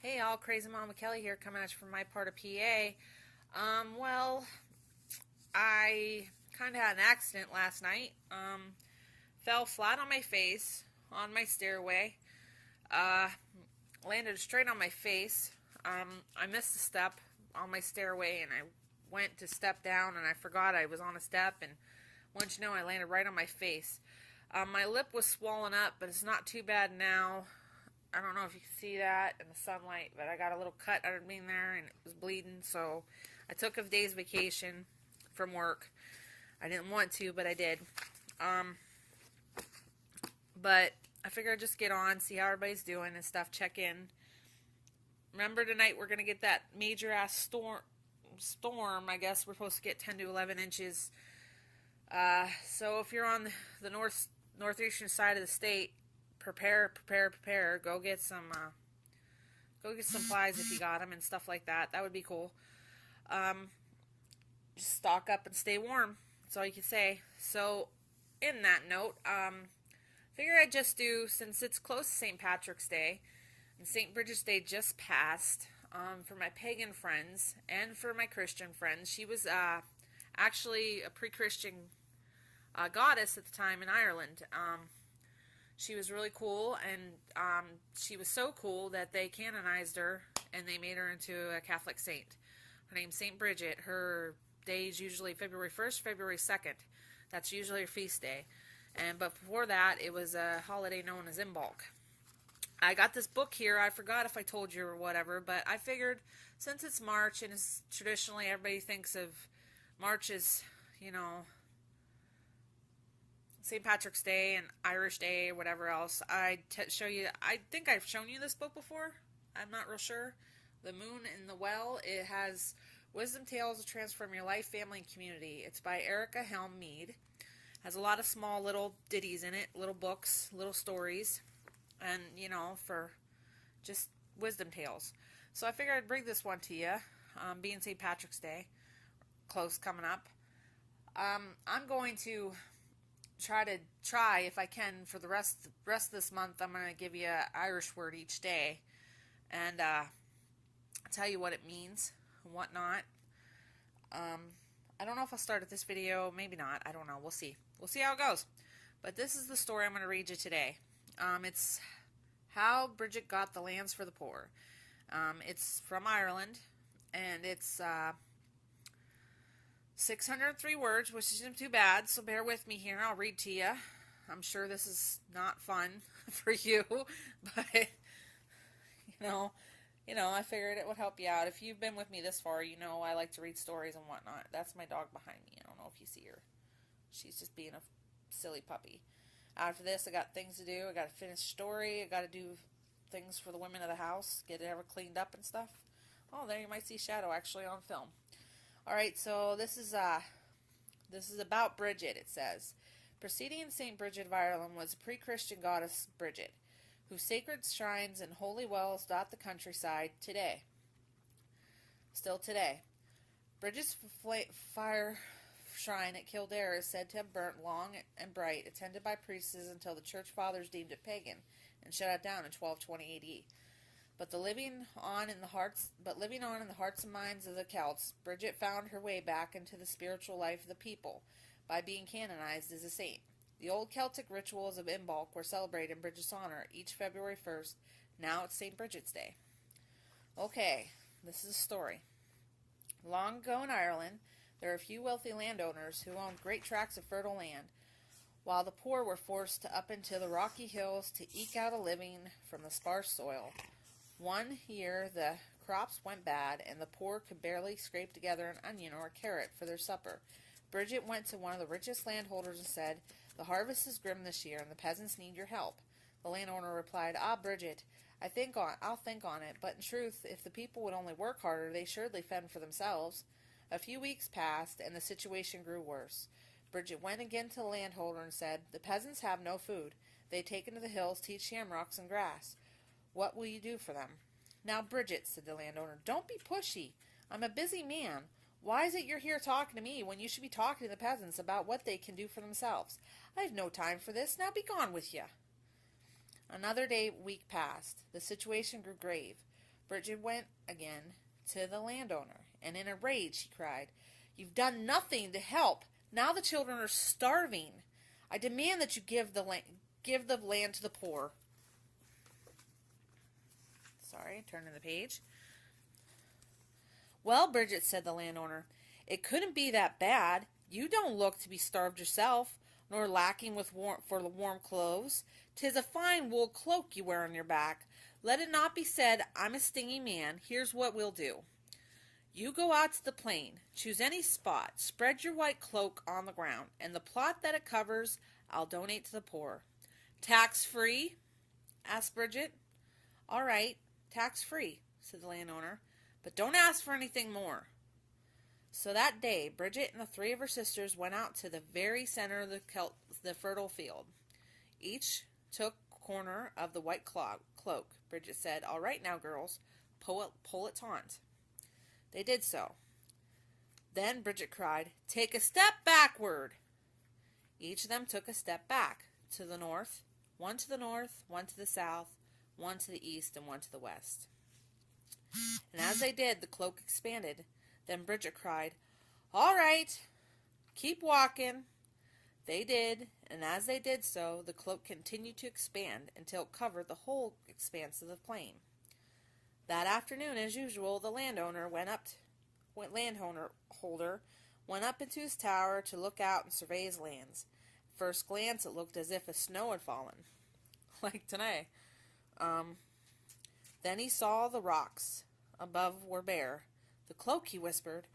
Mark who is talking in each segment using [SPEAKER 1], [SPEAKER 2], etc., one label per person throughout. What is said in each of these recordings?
[SPEAKER 1] Hey all, Crazymommakelly here, coming at you from my part of PA. Well, I kind of had an accident last night. Fell flat on my face on my stairway. Uh, Landed straight on my face. I missed a step on my stairway, and I went to step down, and I forgot I was on a step, and once you know, I landed right on my face. My lip was swollen up, but it's not too bad now. I don't know if you can see that in the sunlight, but I got a little cut underneath there, and it was bleeding, so I took a day's vacation from work. I didn't want to, but I did. But I figured I'd just get on, see how everybody's doing and stuff, check in. Remember tonight we're going to get that major-ass storm. I guess we're supposed to get 10 to 11 inches. So if you're on the northeastern side of the state, prepare. Go get some supplies if you got them and stuff like that. That would be cool. Just stock up and stay warm. That's all you can say. So, in that note, figure I'd just do, since it's close to St. Patrick's Day, and Saint Brigit's Day just passed, for my pagan friends and for my Christian friends. She was actually a pre-Christian goddess at the time in Ireland. She was really cool, and she was so cool that they canonized her, and they made her into a Catholic saint. Her name's Saint Brigit. Her day is usually February 1st, February 2nd. That's usually her feast day. But before that, it was a holiday known as Imbolc. I got this book here. I forgot if I told you or whatever, but I figured since it's March, and it's traditionally everybody thinks of March as, St. Patrick's Day and Irish Day or whatever else, I'd show you. I think I've shown you this book before. I'm not real sure. The Moon in the Well. It has wisdom tales to transform your life, family, and community. It's by Erica Helm Mead. Has a lot of small little ditties in it, little books, little stories, and for just wisdom tales. So I figured I'd bring this one to you, being St. Patrick's Day, close coming up. I'm going to try if I can for the rest of this month. I'm going to give you an Irish word each day, and tell you what it means and whatnot. I don't know if I'll start at this video, maybe not. I don't know. We'll see how it goes. But this is the story I'm going to read you today. It's How Brigit Got the Lands for the Poor. It's from Ireland, and it's 603 words, which isn't too bad, so bear with me here. I'll read to you. I'm sure this is not fun for you, but, I figured it would help you out. If you've been with me this far, I like to read stories and whatnot. That's my dog behind me. I don't know if you see her. She's just being a silly puppy. After this, I got things to do. I got to finish story. I got to do things for the women of the house, get it ever cleaned up and stuff. Oh, there you might see Shadow actually on film. Alright, so this is about Brigit, it says. Preceding Saint Brigit of Ireland was a pre-Christian goddess Brigit, whose sacred shrines and holy wells dot the countryside today. Still today. Brigit's fire shrine at Kildare is said to have burnt long and bright, attended by priests until the church fathers deemed it pagan and shut it down in 1220 AD. But living on in the hearts and minds of the Celts, Brigit found her way back into the spiritual life of the people by being canonized as a saint. The old Celtic rituals of Imbolc were celebrated in Brigit's honor each February 1st. Now it's St. Brigit's Day. Okay, this is a story. Long ago in Ireland, there were a few wealthy landowners who owned great tracts of fertile land, while the poor were forced up into the rocky hills to eke out a living from the sparse soil. One year the crops went bad, and the poor could barely scrape together an onion or a carrot for their supper. Brigit went to one of the richest landholders and said, "The harvest is grim this year, and the peasants need your help." The landowner replied, "Ah, Brigit, I'll think on it, but in truth, if the people would only work harder, they surely fend for themselves." A few weeks passed, and the situation grew worse. Brigit went again to the landholder and said, "The peasants have no food. They take to the hills to eat shamrocks and grass. What will you do for them?" "Now, Brigit," said the landowner, "don't be pushy. I'm a busy man. Why is it you're here talking to me when you should be talking to the peasants about what they can do for themselves? I have no time for this. Now be gone with you." Another week passed. The situation grew grave. Bridget went again to the landowner, and in a rage she cried, "You've done nothing to help. Now the children are starving. I demand that you give the land to the poor." Sorry, turning the page. "Well, Bridget," said the landowner, "it couldn't be that bad. You don't look to be starved yourself, nor lacking for warm clothes. 'Tis a fine wool cloak you wear on your back. Let it not be said I'm a stingy man. Here's what we'll do. You go out to the plain, choose any spot, spread your white cloak on the ground, and the plot that it covers I'll donate to the poor." "Tax-free?" asked Bridget. "All right, tax-free," said the landowner, "but don't ask for anything more." So that day, Bridget and the 3 of her sisters went out to the very center of the fertile field. Each took a corner of the white cloak. Bridget said, "All right now, girls, pull it taut." They did so. Then Bridget cried, "Take a step backward." Each of them took a step back, to the north, one to the south, one to the east, and one to the west. And as they did, the cloak expanded. Then Bridget cried, "All right, keep walking." They did, and as they did so, the cloak continued to expand until it covered the whole expanse of the plain. That afternoon, as usual, the landholder went up into his tower to look out and survey his lands. At first glance, it looked as if a snow had fallen, like today. Then he saw the rocks above were bare. "The cloak," he whispered.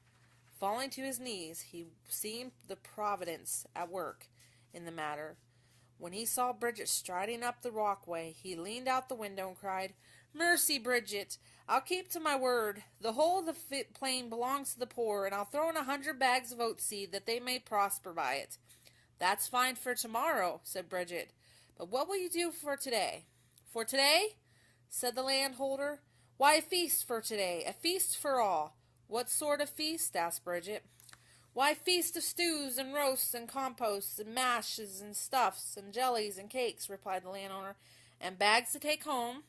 [SPEAKER 1] Falling to his knees, he seemed the Providence at work in the matter. When he saw Bridget striding up the walkway, he leaned out the window and cried, "Mercy, Bridget! I'll keep to my word. The whole of the plain belongs to the poor, and I'll throw in 100 bags of oat seed that they may prosper by it." "That's fine for tomorrow," said Bridget. "But what will you do for today?" "For today?" said the landholder. "Why, a feast for today, a feast for all." "What sort of feast?" asked Bridget. "Why, a feast of stews and roasts and composts and mashes and stuffs and jellies and cakes," replied the landowner. "And bags to take home?"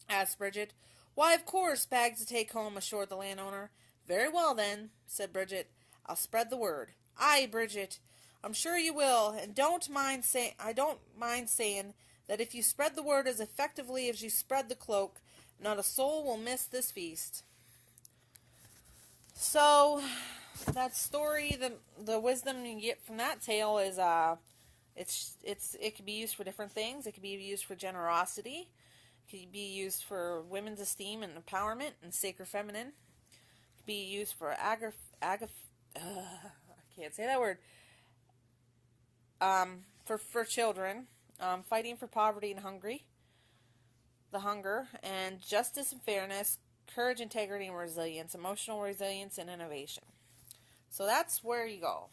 [SPEAKER 1] asked Bridget. "Why, of course, bags to take home," assured the landowner. "Very well, then," said Bridget. "I'll spread the word." "Aye, Bridget, I'm sure you will, and I don't mind saying that if you spread the word as effectively as you spread the cloak, not a soul will miss this feast." So that story, the wisdom you get from that tale is it can be used for different things. It can be used for generosity. It can be used for women's esteem and empowerment and sacred feminine. It can be used for I can't say that word. For children, fighting for poverty and hunger, and justice and fairness, courage, integrity, and resilience, emotional resilience, and innovation. So that's where you go.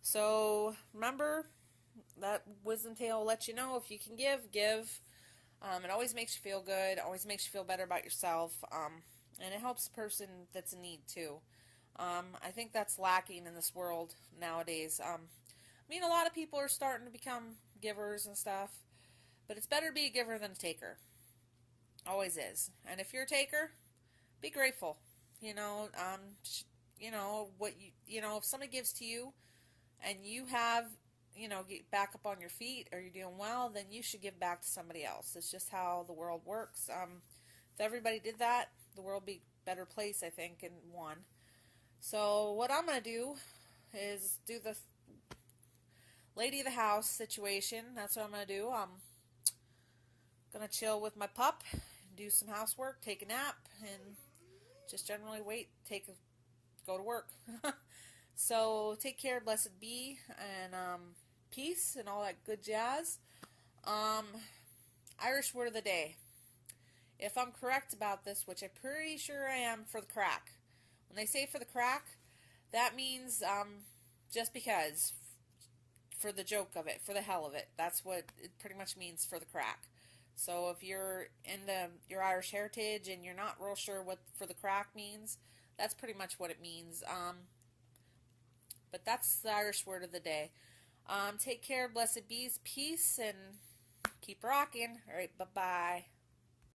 [SPEAKER 1] So remember, that wisdom tale will let you know if you can give. It always makes you feel good, always makes you feel better about yourself, and it helps the person that's in need too. I think that's lacking in this world nowadays. I mean, a lot of people are starting to become givers and stuff, but it's better to be a giver than a taker. Always is. And if you're a taker, be grateful. If somebody gives to you and you have, get back up on your feet or you're doing well, then you should give back to somebody else. It's just how the world works. If everybody did that, the world would be a better place, I think, in one. So what I'm going to do is do the lady of the house situation. That's what I'm going to do. I'm going to chill with my pup, do some housework, take a nap, and just generally go to work. So take care, blessed be, and peace and all that good jazz. Irish word of the day. If I'm correct about this, which I'm pretty sure I am, for the crack. When they say for the crack, that means just because, for the joke of it, for the hell of it. That's what it pretty much means, for the crack. So if you're into your Irish heritage and you're not real sure what for the crack means, that's pretty much what it means. But that's the Irish word of the day. Take care, blessed bees, peace, and keep rocking. All right, bye-bye.